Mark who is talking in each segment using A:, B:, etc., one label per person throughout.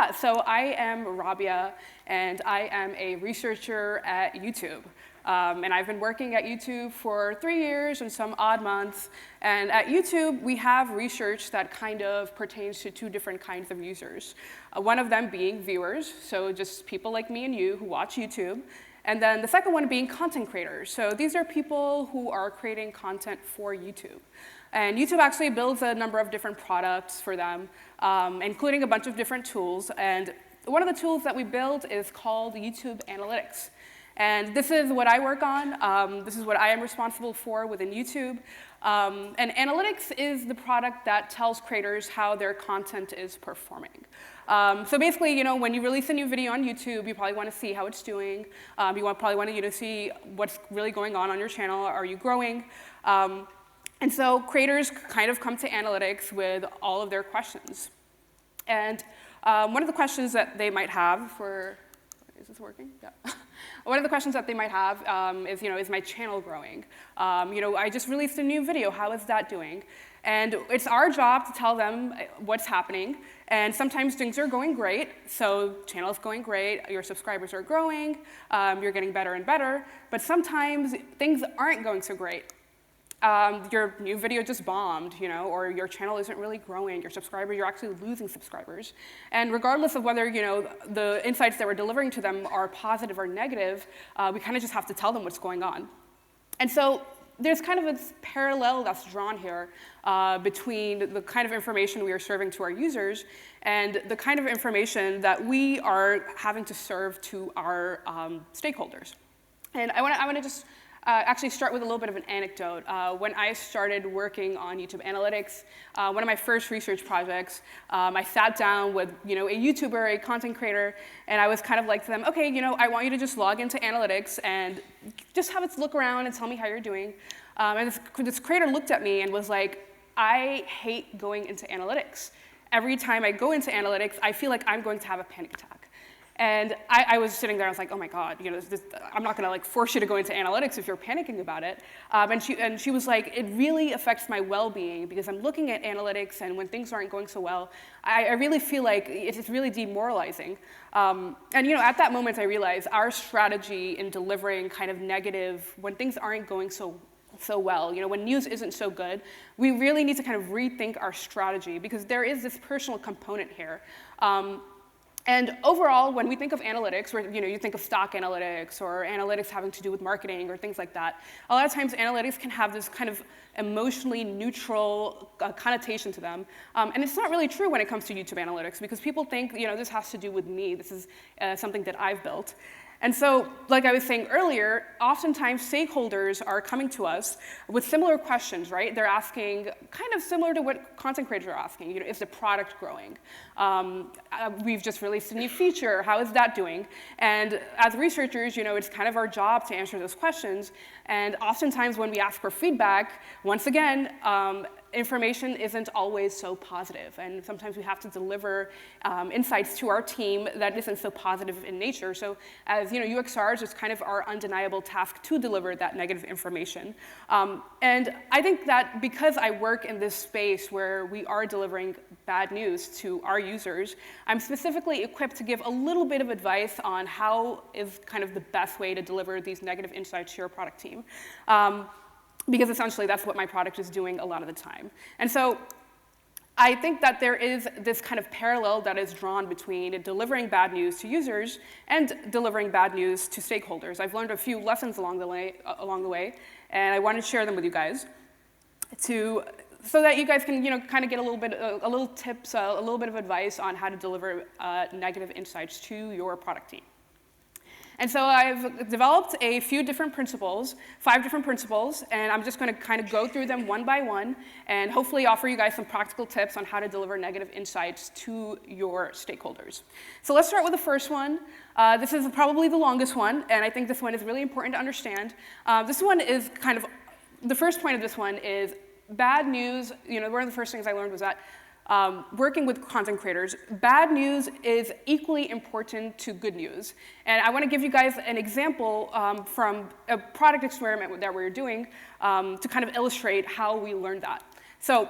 A: Yeah, so I am Rabia, and I am a researcher at YouTube. And I've been working at YouTube for 3 years and some odd months. And at YouTube, we have research that kind of pertains to two different kinds of users. One of them being viewers, so just people like me and you who watch YouTube. And then the second one being content creators. So these are people who are creating content for YouTube. And YouTube actually builds a number of different products for them, including a bunch of different tools. And one of the tools that we build is called YouTube Analytics. And this is what I work on. This is what I am responsible for within YouTube. And analytics is the product that tells creators how their content is performing. So basically, when you release a new video on YouTube, you probably want to see how it's doing. You probably want to see what's really going on your channel. Are you growing? And so creators kind of come to analytics with all of their questions. And one of the questions that they might have is this working? Yeah. One of the questions that they might have is my channel growing? I just released a new video. How is that doing? And it's our job to tell them what's happening. And sometimes things are going great. So channel is going great. Your subscribers are growing. You're getting better and better. But sometimes things aren't going so great. Your new video just bombed, or your channel isn't really growing. You're actually losing subscribers. And regardless of whether, the insights that we're delivering to them are positive or negative, we kind of just have to tell them what's going on. And so there's kind of this parallel that's drawn here between the kind of information we are serving to our users and the kind of information that we are having to serve to our stakeholders. And I want to just actually start with a little bit of an anecdote. When I started working on YouTube Analytics, one of my first research projects, I sat down with a YouTuber, a content creator, and I was kind of like to them, okay, I want you to just log into Analytics and just have it look around and tell me how you're doing. And this creator looked at me and was like, I hate going into Analytics. Every time I go into Analytics, I feel like I'm going to have a panic attack. And I was sitting there, I was like, oh my God, I'm not gonna force you to go into analytics if you're panicking about it. And she was like, it really affects my well-being because I'm looking at analytics and when things aren't going so well, I really feel like it's really demoralizing. And at that moment I realized our strategy in delivering kind of negative, when things aren't going so well, when news isn't so good, we really need to kind of rethink our strategy because there is this personal component here. And overall, when we think of analytics, where you think of stock analytics or analytics having to do with marketing or things like that, a lot of times analytics can have this kind of emotionally neutral connotation to them. And it's not really true when it comes to YouTube Analytics because people think, this has to do with me. This is something that I've built. And so, like I was saying earlier, oftentimes stakeholders are coming to us with similar questions, right? They're asking kind of similar to what content creators are asking. Is the product growing? We've just released a new feature. How is that doing? And as researchers, it's kind of our job to answer those questions. And oftentimes when we ask for feedback, once again, information isn't always so positive. And sometimes we have to deliver insights to our team that isn't so positive in nature. So as UXRs, it's kind of our undeniable task to deliver that negative information. And I think that because I work in this space where we are delivering bad news to our users, I'm specifically equipped to give a little bit of advice on how is kind of the best way to deliver these negative insights to your product team. Because essentially that's what my product is doing a lot of the time. And so I think that there is this kind of parallel that is drawn between delivering bad news to users and delivering bad news to stakeholders. I've learned a few lessons along the way, and I want to share them with you guys so that you guys can kind of get a little tips, a little bit of advice on how to deliver negative insights to your product team. And so I've developed a few different principles, 5 different principles, and I'm just going to kind of go through them one by one and hopefully offer you guys some practical tips on how to deliver negative insights to your stakeholders. So let's start with the first one. This is probably the longest one, and I think this one is really important to understand. This one is kind of, the first point of this one is bad news. One of the first things I learned was that working with content creators, bad news is equally important to good news. And I want to give you guys an example from a product experiment that we were doing to kind of illustrate how we learned that. So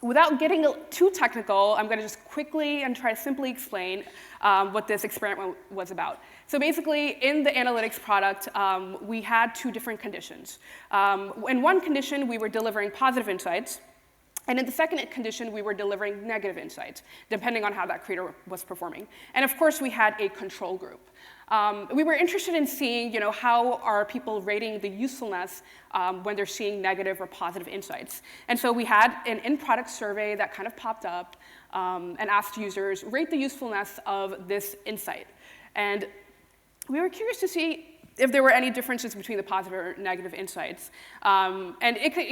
A: Without getting too technical, I'm going to just quickly and try to simply explain what this experiment was about. So basically, in the analytics product, we had two different conditions. In one condition, we were delivering positive insights. And in the second condition, we were delivering negative insights, depending on how that creator was performing. And of course, we had a control group. We were interested in seeing, how are people rating the usefulness when they're seeing negative or positive insights. And so we had an in-product survey that kind of popped up and asked users, rate the usefulness of this insight. And we were curious to see if there were any differences between the positive or negative insights. And it could,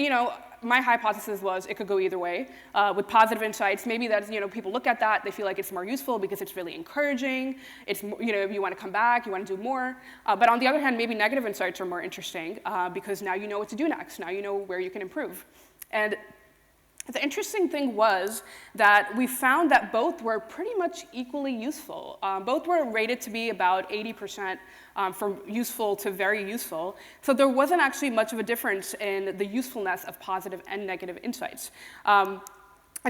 A: my hypothesis was it could go either way. With positive insights, maybe that people look at that, they feel like it's more useful because it's really encouraging. It's you want to come back, you want to do more. But on the other hand, maybe negative insights are more interesting because now you know what to do next. Now you know where you can improve. And the interesting thing was that we found that both were pretty much equally useful. Both were rated to be about 80% from useful to very useful. So there wasn't actually much of a difference in the usefulness of positive and negative insights. And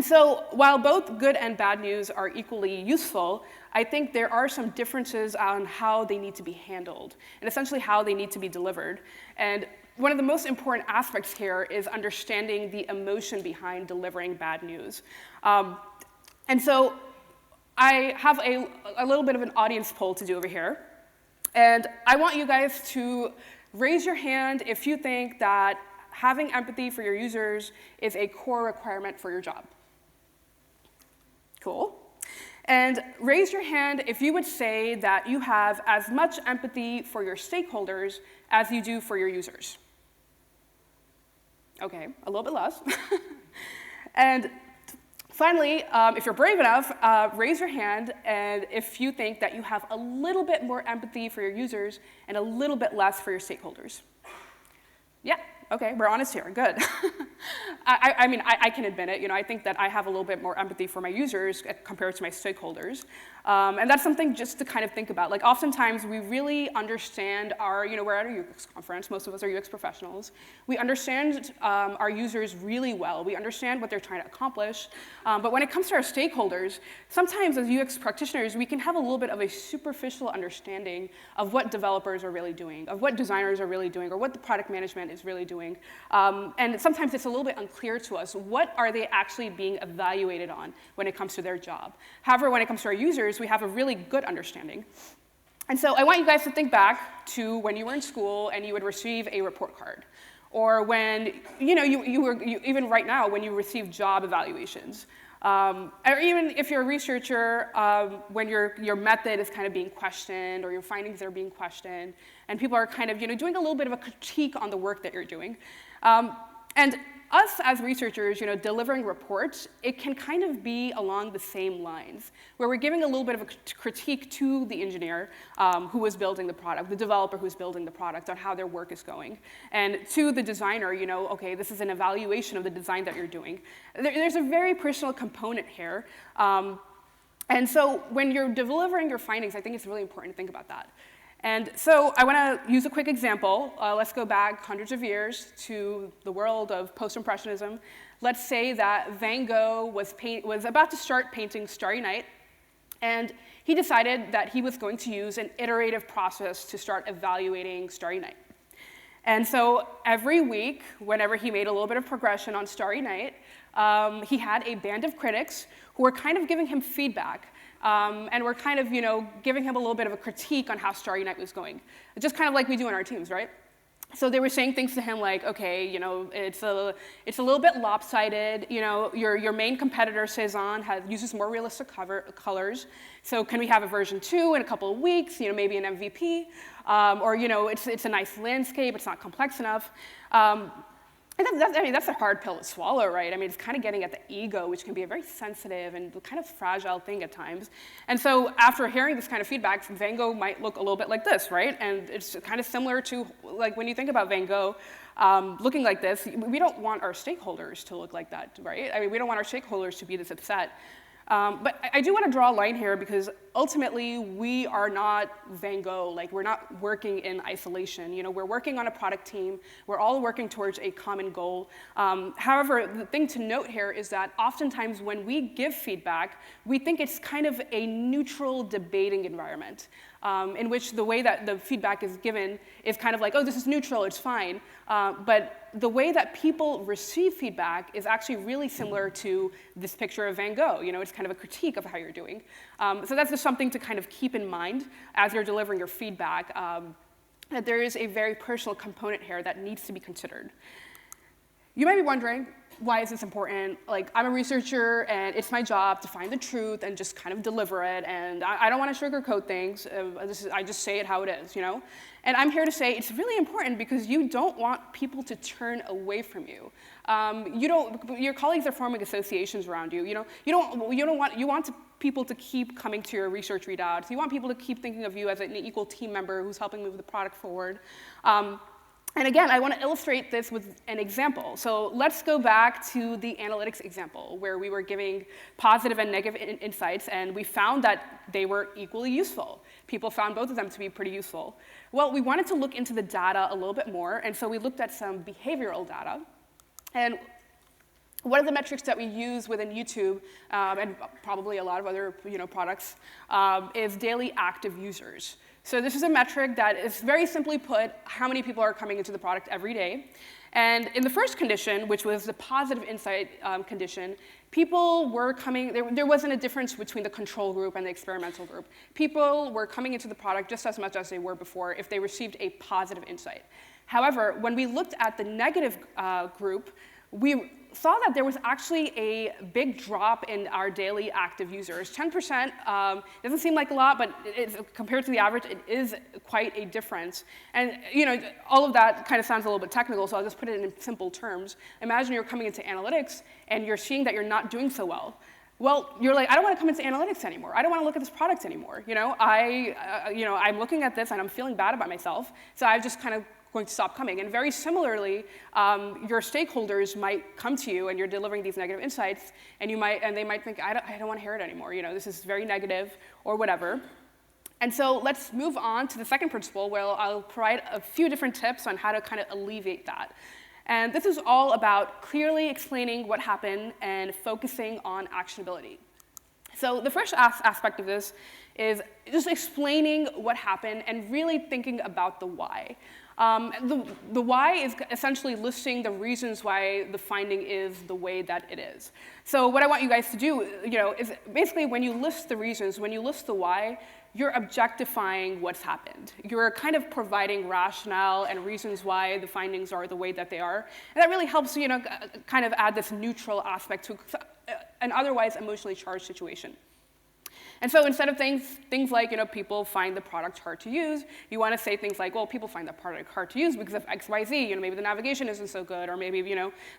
A: so while both good and bad news are equally useful, I think there are some differences on how they need to be handled and essentially how they need to be delivered. And one of the most important aspects here is understanding the emotion behind delivering bad news. And so I have a little bit of an audience poll to do over here. And I want you guys to raise your hand if you think that having empathy for your users is a core requirement for your job. Cool. And raise your hand if you would say that you have as much empathy for your stakeholders as you do for your users. Okay, a little bit less. And finally, if you're brave enough, raise your hand and if you think that you have a little bit more empathy for your users and a little bit less for your stakeholders. Yeah, okay, we're honest here, good. I mean, I can admit it, I think that I have a little bit more empathy for my users compared to my stakeholders. And that's something just to kind of think about. Like oftentimes we really understand our, we're at a UX conference, most of us are UX professionals. We understand our users really well. We understand what they're trying to accomplish. But when it comes to our stakeholders, sometimes as UX practitioners, we can have a little bit of a superficial understanding of what developers are really doing, of what designers are really doing, or what the product management is really doing. And sometimes it's a little bit unclear to us, what are they actually being evaluated on when it comes to their job? However, when it comes to our users, we have a really good understanding. And so I want you guys to think back to when you were in school and you would receive a report card. Or when, even right now, when you receive job evaluations. Or even if you're a researcher, when your method is kind of being questioned or your findings are being questioned, and people are kind of doing a little bit of a critique on the work that you're doing. And us as researchers, delivering reports, it can kind of be along the same lines, where we're giving a little bit of a critique to the engineer who was building the product, the developer who's building the product on how their work is going, and to the designer, okay, this is an evaluation of the design that you're doing. There's a very personal component here. And so when you're delivering your findings, I think it's really important to think about that. And so I want to use a quick example. Let's go back hundreds of years to the world of post-impressionism. Let's say that Van Gogh was about to start painting Starry Night, and he decided that he was going to use an iterative process to start evaluating Starry Night. And so every week, whenever he made a little bit of progression on Starry Night, he had a band of critics who were kind of giving him feedback. And we're kind of, giving him a little bit of a critique on how Starry Night was going. Just kind of like we do in our teams, right? So they were saying things to him like, okay, it's a little bit lopsided. Your main competitor, Cezanne, uses more realistic colors. So can we have a version 2 in a couple of weeks? Maybe an MVP. Or it's a nice landscape. It's not complex enough. That's a hard pill to swallow, right? It's kind of getting at the ego, which can be a very sensitive and kind of fragile thing at times. And so after hearing this kind of feedback, Van Gogh might look a little bit like this, right? And it's kind of similar to, like, when you think about Van Gogh looking like this, we don't want our stakeholders to look like that, right? We don't want our stakeholders to be this upset. But I do want to draw a line here because ultimately, we are not Van Gogh. Like, we're not working in isolation. You know, we're working on a product team. We're all working towards a common goal. However, the thing to note here is that oftentimes when we give feedback, we think it's kind of a neutral debating environment. In which the way that the feedback is given is kind of like, oh, this is neutral, it's fine. But the way that people receive feedback is actually really similar to this picture of Van Gogh. You know, it's kind of a critique of how you're doing. So that's just something to kind of keep in mind as you're delivering your feedback, that there is a very personal component here that needs to be considered. You might be wondering, why is this important? Like, I'm a researcher, and it's my job to find the truth and just kind of deliver it, and I don't want to sugarcoat things. I just say it how it is, you know? And I'm here to say it's really important because you don't want people to turn away from you. Your colleagues are forming associations around you. You want people to keep coming to your research readouts. You want people to keep thinking of you as an equal team member who's helping move the product forward. And again, I want to illustrate this with an example. So let's go back to the analytics example, where we were giving positive and negative insights, and we found that they were equally useful. People found both of them to be pretty useful. Well, we wanted to look into the data a little bit more, and so we looked at some behavioral data. And one of the metrics that we use within YouTube, and probably a lot of other products, is daily active users. So this is a metric that is very simply put, how many people are coming into the product every day. And in the first condition, which was the positive insight condition, people were coming, there wasn't a difference between the control group and the experimental group. People were coming into the product just as much as they were before if they received a positive insight. However, when we looked at the negative group, we saw that there was actually a big drop in our daily active users. 10% doesn't seem like a lot, but compared to the average, it is quite a difference. And all of that kind of sounds a little bit technical, so I'll just put it in simple terms. Imagine you're coming into analytics, and you're seeing that you're not doing so well. Well, you're like, I don't want to come into analytics anymore. I don't want to look at this product anymore. I'm looking at this, and I'm feeling bad about myself, so I've just kind of going to stop coming. And very similarly, your stakeholders might come to you and you're delivering these negative insights, and they might think, I don't want to hear it anymore. This is very negative or whatever. And so let's move on to the second principle, where I'll provide a few different tips on how to kind of alleviate that. And this is all about clearly explaining what happened and focusing on actionability. So the first aspect of this is just explaining what happened and really thinking about the why. The why is essentially listing the reasons why the finding is the way that it is. So what I want you guys to do, is basically when you list the reasons, when you list the why, you're objectifying what's happened. You're kind of providing rationale and reasons why the findings are the way that they are. And that really helps, kind of add this neutral aspect to an otherwise emotionally charged situation. And so instead of things like, people find the product hard to use, you want to say things like, well, people find the product hard to use because of X, Y, Z. Maybe the navigation isn't so good, or maybe,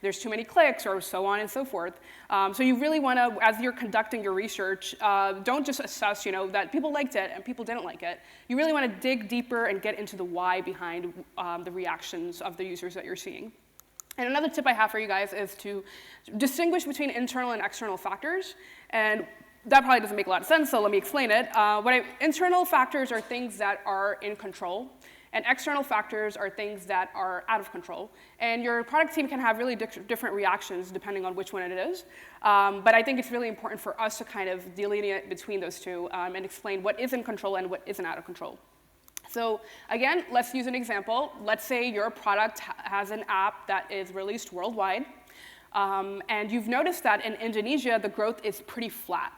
A: there's too many clicks, or so on and so forth. So you really want to, as you're conducting your research, don't just assess, that people liked it and people didn't like it. You really want to dig deeper and get into the why behind the reactions of the users that you're seeing. And another tip I have for you guys is to distinguish between internal and external factors. And that probably doesn't make a lot of sense, so let me explain it. Internal factors are things that are in control, and external factors are things that are out of control. And your product team can have really different reactions depending on which one it is. But I think it's really important for us to kind of delineate between those two and explain what is in control and what isn't out of control. So again, let's use an example. Let's say your product has an app that is released worldwide, and you've noticed that in Indonesia, the growth is pretty flat.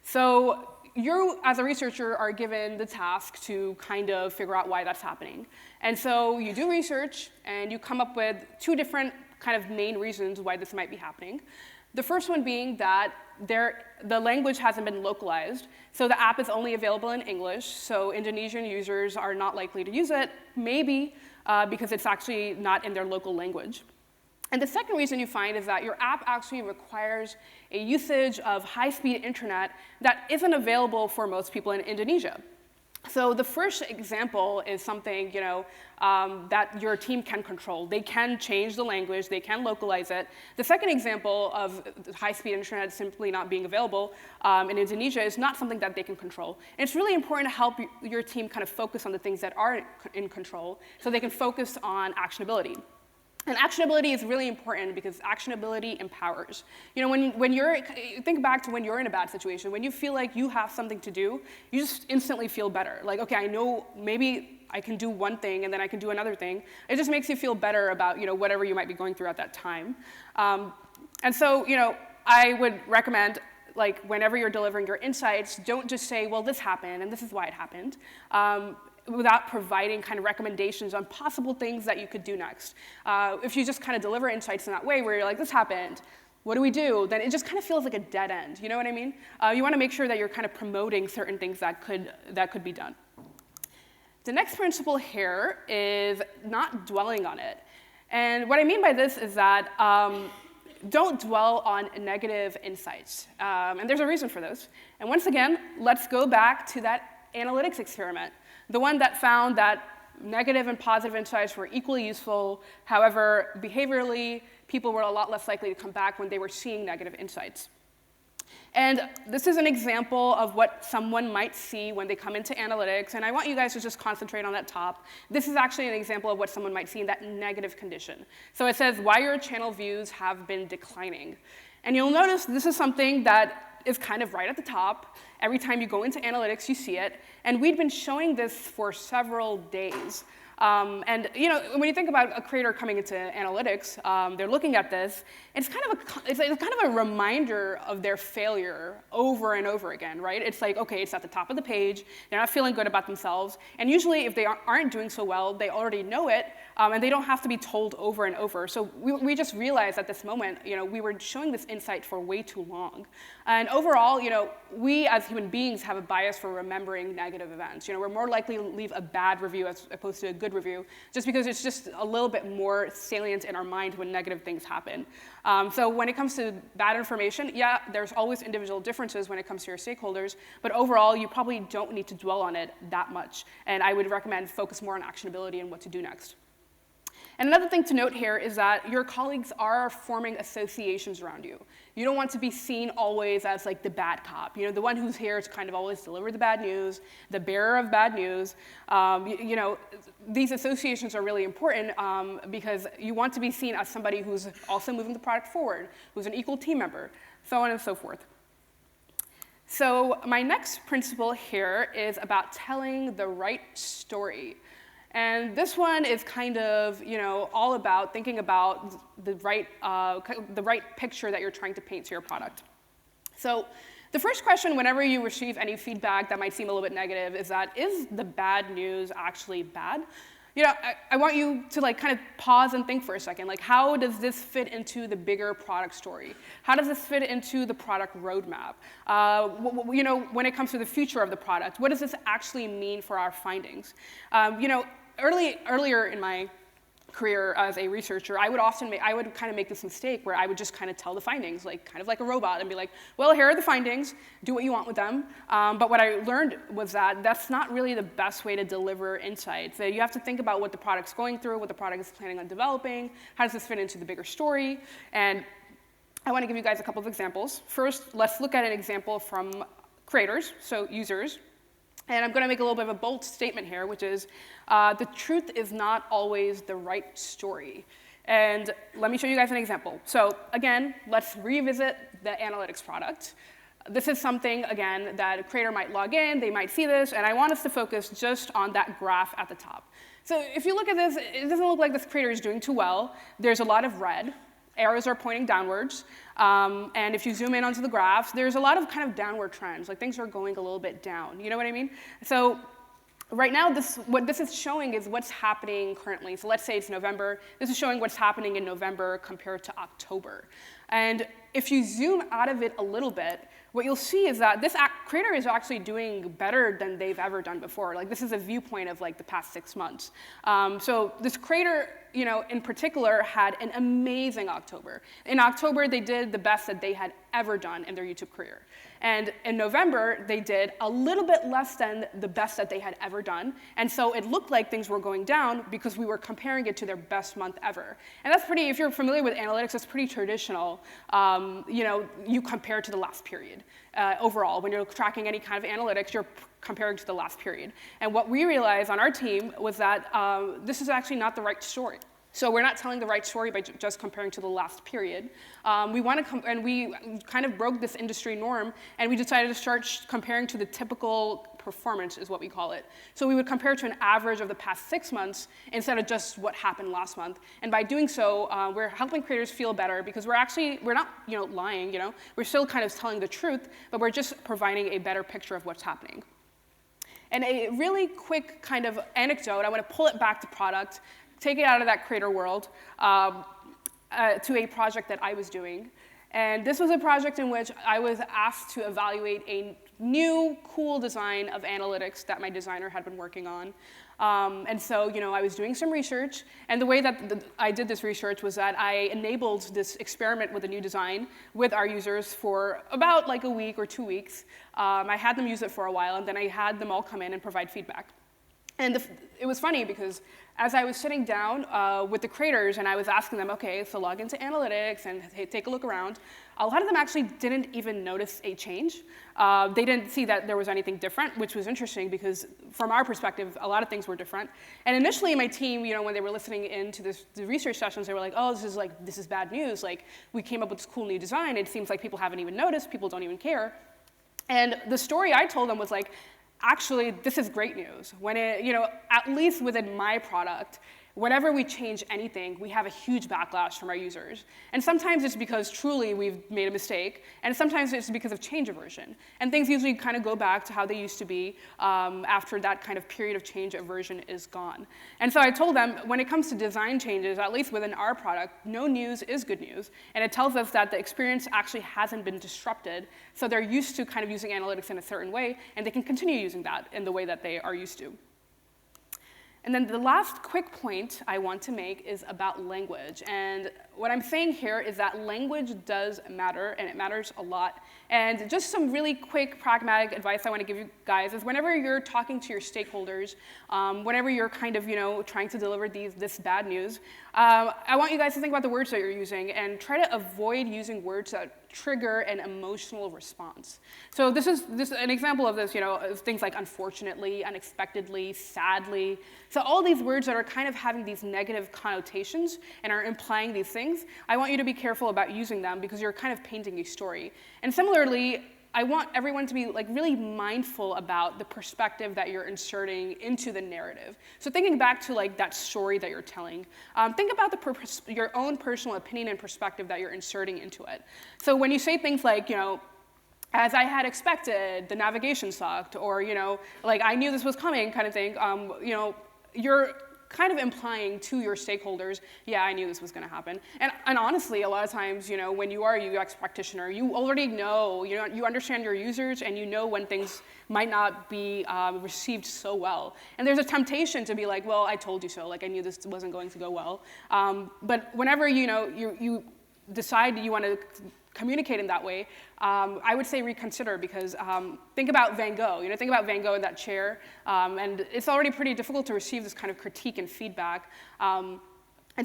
A: So you, as a researcher, are given the task to kind of figure out why that's happening. And so you do research, and you come up with two different kind of main reasons why this might be happening. The first one being that the language hasn't been localized, so the app is only available in English, so Indonesian users are not likely to use it, maybe because it's actually not in their local language. And the second reason you find is that your app actually requires a usage of high-speed internet that isn't available for most people in Indonesia. So the first example is something that your team can control. They can change the language, they can localize it. The second example of high-speed internet simply not being available in Indonesia is not something that they can control. And it's really important to help your team kind of focus on the things that are in control so they can focus on actionability. And actionability is really important because actionability empowers. When you're, think back to when you're in a bad situation, when you feel like you have something to do, you just instantly feel better. Like, okay, I know maybe I can do one thing and then I can do another thing. It just makes you feel better about whatever you might be going through at that time. And so I would recommend, like, whenever you're delivering your insights, don't just say, well, this happened and this is why it happened. Without providing kind of recommendations on possible things that you could do next. If you just kind of deliver insights in that way where you're like, this happened, what do we do? Then it just kind of feels like a dead end, you know what I mean? You want to make sure that you're kind of promoting certain things that could be done. The next principle here is not dwelling on it. And what I mean by this is that don't dwell on negative insights. And there's a reason for this. And once again, let's go back to that analytics experiment. The one that found that negative and positive insights were equally useful. However, behaviorally, people were a lot less likely to come back when they were seeing negative insights. And this is an example of what someone might see when they come into analytics. And I want you guys to just concentrate on that top. This is actually an example of what someone might see in that negative condition. So it says, why your channel views have been declining. And you'll notice this is something that is kind of right at the top. Every time you go into analytics, you see it. And we'd been showing this for several days. And when you think about a creator coming into analytics, they're looking at this. It's kind of a reminder of their failure over and over again, right? It's like, okay, it's at the top of the page. They're not feeling good about themselves. And usually, if they aren't doing so well, they already know it, and they don't have to be told over and over. So we just realized at this moment, we were showing this insight for way too long. And overall, we as human beings have a bias for remembering negative events. We're more likely to leave a bad review as opposed to a good review, just because it's just a little bit more salient in our mind when negative things happen. So when it comes to bad information, yeah, there's always individual differences when it comes to your stakeholders, but overall, you probably don't need to dwell on it that much. And I would recommend focus more on actionability and what to do next. And another thing to note here is that your colleagues are forming associations around you. You don't want to be seen always as like the bad cop, the one who's here to kind of always deliver the bad news, the bearer of bad news. These associations are really important because you want to be seen as somebody who's also moving the product forward, who's an equal team member, so on and so forth. So my next principle here is about telling the right story. And this one is kind of, all about thinking about the right picture that you're trying to paint to your product. So the first question whenever you receive any feedback that might seem a little bit negative is that, is the bad news actually bad? I want you to kind of pause and think for a second. How does this fit into the bigger product story? How does this fit into the product roadmap? When it comes to the future of the product, what does this actually mean for our findings? Earlier in my career as a researcher, I would kind of make this mistake where I would just kind of tell the findings, kind of like a robot, and be like, well, here are the findings, do what you want with them. But what I learned was that that's not really the best way to deliver insights. You have to think about what the product's going through, what the product is planning on developing, how does this fit into the bigger story, and I want to give you guys a couple of examples. First, let's look at an example from creators, so users. And I'm going to make a little bit of a bold statement here, which is the truth is not always the right story. And let me show you guys an example. So again, let's revisit the analytics product. This is something, again, that a creator might log in, they might see this, and I want us to focus just on that graph at the top. So if you look at this, it doesn't look like this creator is doing too well. There's a lot of red. Arrows are pointing downwards. And if you zoom in onto the graphs, there's a lot of kind of downward trends. Things are going a little bit down. You know what I mean? So right now, what this is showing is what's happening currently. So let's say it's November. This is showing what's happening in November compared to October. And if you zoom out of it a little bit, what you'll see is that this creator is actually doing better than they've ever done before. This is a viewpoint of the past 6 months. So this creator, in particular, had an amazing October. In October, they did the best that they had ever done in their YouTube career. And in November, they did a little bit less than the best that they had ever done. And so it looked like things were going down because we were comparing it to their best month ever. And that's pretty, if you're familiar with analytics, that's pretty traditional. You compare to the last period. Overall, when you're tracking any kind of analytics, you're comparing to the last period. And what we realized on our team was that this is actually not the right story. So we're not telling the right story by just comparing to the last period. We want to, and we kind of broke this industry norm, and we decided to start comparing to the typical performance, is what we call it. So we would compare to an average of the past 6 months instead of just what happened last month. And by doing so, we're helping creators feel better because we're not lying. We're still kind of telling the truth, but we're just providing a better picture of what's happening. And a really quick kind of anecdote, I want to pull it back to product, take it out of that creator world to a project that I was doing. And this was a project in which I was asked to evaluate a new, cool design of analytics that my designer had been working on. And so, I was doing some research, and the way that I did this research was that I enabled this experiment with a new design with our users for about like a week or 2 weeks. I had them use it for a while, and then I had them all come in and provide feedback. And it was funny because as I was sitting down with the creators and I was asking them, okay, so log into analytics and take a look around, a lot of them actually didn't even notice a change. They didn't see that there was anything different, which was interesting because from our perspective, a lot of things were different. And initially my team, when they were listening into the research sessions, they were like, oh, this is bad news. Like, we came up with this cool new design. It seems like people haven't even noticed. People don't even care. And the story I told them was like, actually, this is great news. When at least within my product, whenever we change anything, we have a huge backlash from our users. And sometimes it's because truly we've made a mistake, and sometimes it's because of change aversion. And things usually kind of go back to how they used to be after that kind of period of change aversion is gone. And so I told them, when it comes to design changes, at least within our product, no news is good news. And it tells us that the experience actually hasn't been disrupted, so they're used to kind of using analytics in a certain way, and they can continue using that in the way that they are used to. And then the last quick point I want to make is about language. And what I'm saying here is that language does matter, and it matters a lot. And just some really quick, pragmatic advice I want to give you guys is whenever you're talking to your stakeholders, whenever you're kind of trying to deliver this bad news, I want you guys to think about the words that you're using and try to avoid using words that trigger an emotional response. So this is an example of this, things like unfortunately, unexpectedly, sadly. So all these words that are kind of having these negative connotations and are implying these things, I want you to be careful about using them because you're kind of painting a story. And similarly, I want everyone to be really mindful about the perspective that you're inserting into the narrative. So thinking back to that story that you're telling, think about your own personal opinion and perspective that you're inserting into it. So when you say things like, as I had expected, the navigation sucked, or I knew this was coming kind of thing, you're kind of implying to your stakeholders, yeah, I knew this was going to happen. And honestly, a lot of times, when you are a UX practitioner, you already know, you understand your users, and you know when things might not be received so well. And there's a temptation to be like, well, I told you so, I knew this wasn't going to go well. But whenever, you decide you want to communicate in that way, I would say reconsider, because think about Van Gogh. Think about Van Gogh in that chair, and it's already pretty difficult to receive this kind of critique and feedback. And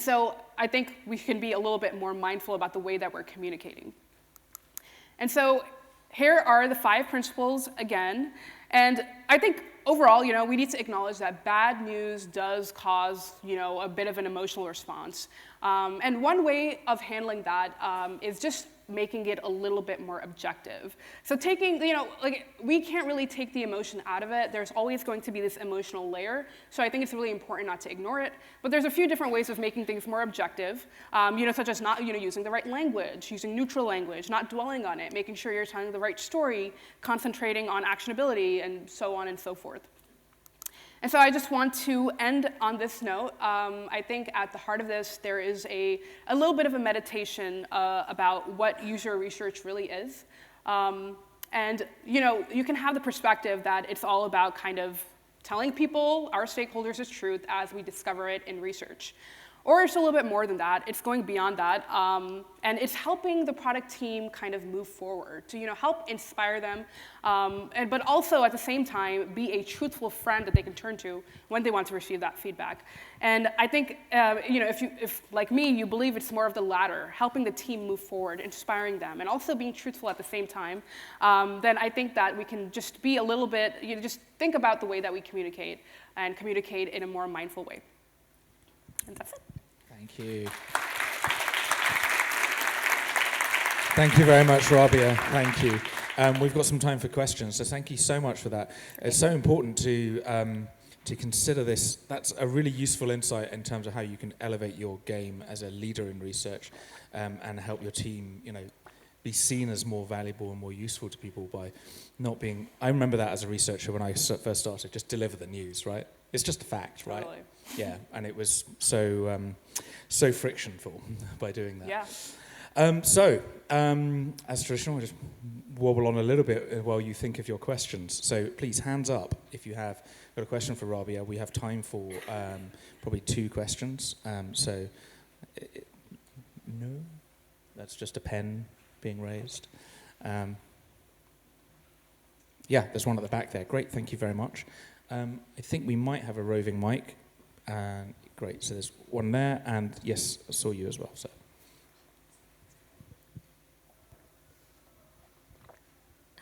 A: so I think we can be a little bit more mindful about the way that we're communicating. And so here are the 5 principles again. And I think overall, we need to acknowledge that bad news does cause, a bit of an emotional response. And one way of handling that is just making it a little bit more objective. So taking, we can't really take the emotion out of it. There's always going to be this emotional layer. So I think it's really important not to ignore it. But there's a few different ways of making things more objective, such as not, using the right language, using neutral language, not dwelling on it, making sure you're telling the right story, concentrating on actionability, and so on and so forth. And so I just want to end on this note. I think at the heart of this, there is a little bit of a meditation about what user research really is. And you can have the perspective that it's all about kind of telling people, our stakeholders, the truth as we discover it in research. Or it's a little bit more than that. It's going beyond that. And it's helping the product team kind of move forward to help inspire them, but also at the same time be a truthful friend that they can turn to when they want to receive that feedback. And I think if like me, you believe it's more of the latter, helping the team move forward, inspiring them, and also being truthful at the same time, then I think that we can just be a little bit, just think about the way that we communicate and communicate in a more mindful way. And that's it.
B: Thank you. Thank you very much, Rabia. Thank you. We've got some time for questions, so thank you so much for that. It's so important to consider this. That's a really useful insight in terms of how you can elevate your game as a leader in research and help your team, be seen as more valuable and more useful to people by not being. I remember that as a researcher when I first started. Just deliver the news, right? It's just a fact, right?
A: Totally.
B: Yeah, and it was so frictionful by doing that.
A: Yeah.
B: As traditional, we'll just wobble on a little bit while you think of your questions. So please, hands up if you have got a question for Rabia. We have time for probably 2 questions. No, that's just a pen being raised. Yeah, there's one at the back there. Great, thank you very much. I think we might have a roving mic. Great, so there's one there, and yes, I saw you as well. So.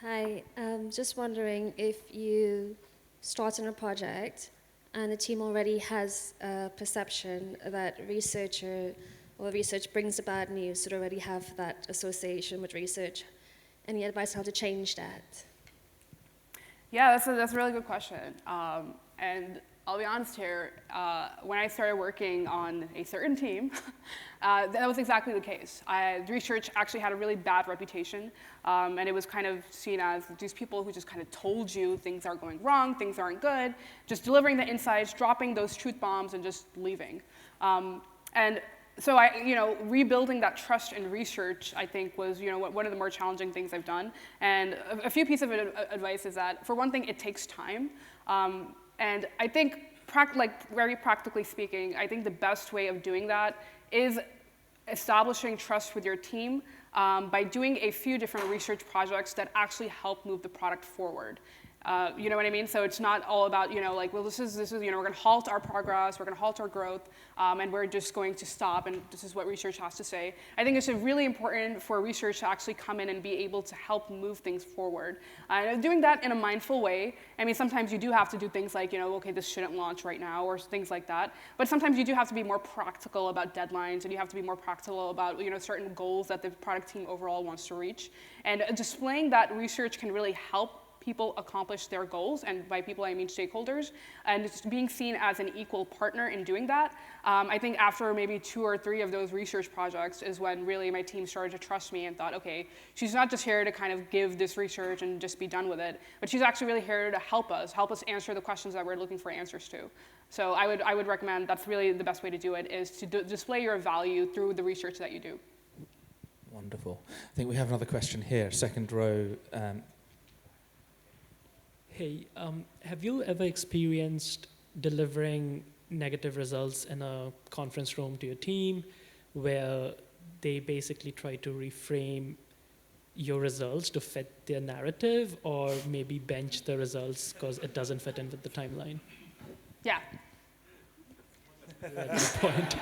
C: Hi, just wondering if you start on a project and the team already has a perception that research brings about news, so they already have that association with research. Any advice on how to change that?
A: Yeah, that's a really good question. And I'll be honest here, when I started working on a certain team, that was exactly the case. Research actually had a really bad reputation, and it was kind of seen as these people who just kind of told you things are going wrong, things aren't good, just delivering the insights, dropping those truth bombs, and just leaving. And so rebuilding that trust in research, I think, was one of the more challenging things I've done. And a few pieces of advice is that, for one thing, it takes time. And I think, very practically speaking, I think the best way of doing that is establishing trust with your team by doing a few different research projects that actually help move the product forward. You know what I mean? So it's not all about, well, this is we're going to halt our progress, we're going to halt our growth, and we're just going to stop, and this is what research has to say. I think it's really important for research to actually come in and be able to help move things forward. Doing that in a mindful way. I mean, sometimes you do have to do things like, okay, this shouldn't launch right now, or things like that. But sometimes you do have to be more practical about deadlines, and you have to be more practical about, certain goals that the product team overall wants to reach. And displaying that research can really help people accomplish their goals, and by people I mean stakeholders, and just being seen as an equal partner in doing that. I think after maybe 2 or 3 of those research projects is when really my team started to trust me and thought, okay, she's not just here to kind of give this research and just be done with it, but she's actually really here to help us answer the questions that we're looking for answers to. So I would recommend that's really the best way to do it, is to display your value through the research that you do.
B: Wonderful. I think we have another question here, second row.
D: Hey, have you ever experienced delivering negative results in a conference room to your team where they basically try to reframe your results to fit their narrative, or maybe bench the results because it doesn't fit in with the timeline?
A: Yeah.
D: That's the point.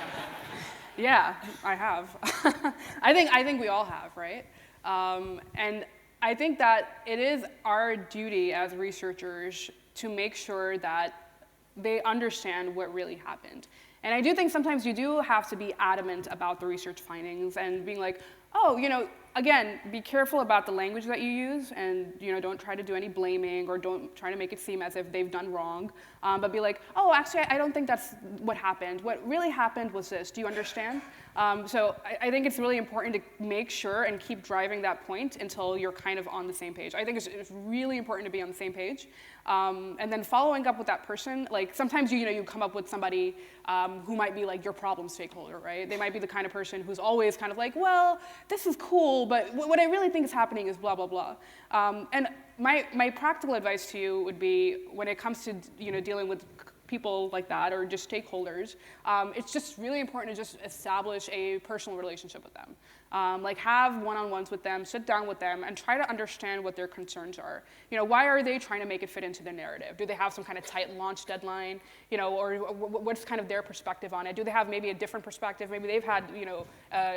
A: Yeah, I have. I think we all have, right? And I think that it is our duty as researchers to make sure that they understand what really happened. And I do think sometimes you do have to be adamant about the research findings and being like, oh, again, be careful about the language that you use, and don't try to do any blaming, or don't try to make it seem as if they've done wrong, but be like, oh, actually, I don't think that's what happened. What really happened was this. Do you understand? So I think it's really important to make sure and keep driving that point until you're kind of on the same page. I think it's really important to be on the same page. And then following up with that person, like sometimes you come up with somebody who might be like your problem stakeholder, right? They might be the kind of person who's always kind of like, well, this is cool, but what I really think is happening is blah, blah, blah. And my practical advice to you would be, when it comes to dealing with people like that or just stakeholders, it's just really important to just establish a personal relationship with them. Like have one-on-ones with them, sit down with them, and try to understand what their concerns are. Why are they trying to make it fit into the narrative? Do they have some kind of tight launch deadline? Or what's kind of their perspective on it? Do they have maybe a different perspective? Maybe they've had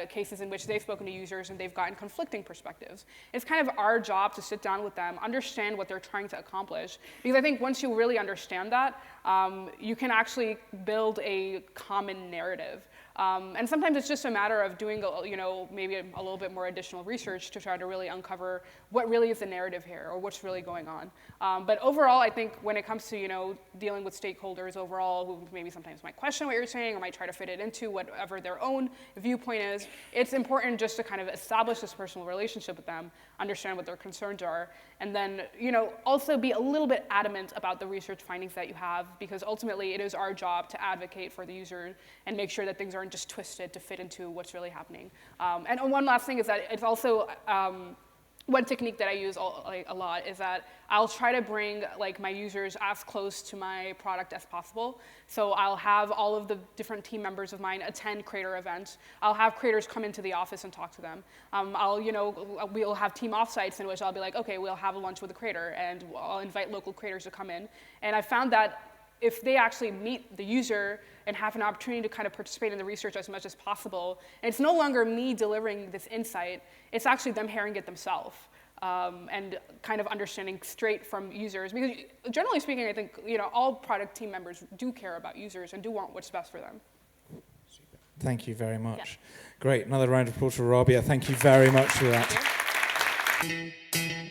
A: cases in which they've spoken to users and they've gotten conflicting perspectives. It's kind of our job to sit down with them, understand what they're trying to accomplish. Because I think once you really understand that, you can actually build a common narrative. And sometimes it's just a matter of doing, maybe a little bit more additional research to try to really uncover what really is the narrative here or what's really going on. But overall, I think when it comes to, dealing with stakeholders overall who maybe sometimes might question what you're saying or might try to fit it into whatever their own viewpoint is, it's important just to kind of establish this personal relationship with them, understand what their concerns are, and then, also be a little bit adamant about the research findings that you have, because ultimately it is our job to advocate for the user and make sure that things aren't just twisted to fit into what's really happening. And one last thing is that it's also, one technique that I use a lot is that I'll try to bring my users as close to my product as possible. So I'll have all of the different team members of mine attend creator events. I'll have creators come into the office and talk to them. We'll have team offsites in which I'll be like, okay, we'll have a lunch with a creator, and I'll invite local creators to come in. And I found that if they actually meet the user and have an opportunity to kind of participate in the research as much as possible, and it's no longer me delivering this insight, it's actually them hearing it themselves and kind of understanding straight from users. Because generally speaking, I think all product team members do care about users and do want what's best for them.
B: Thank you very much.
A: Yeah.
B: Great. Another round of applause for Rabia. Thank you very much for that.
A: Thank you.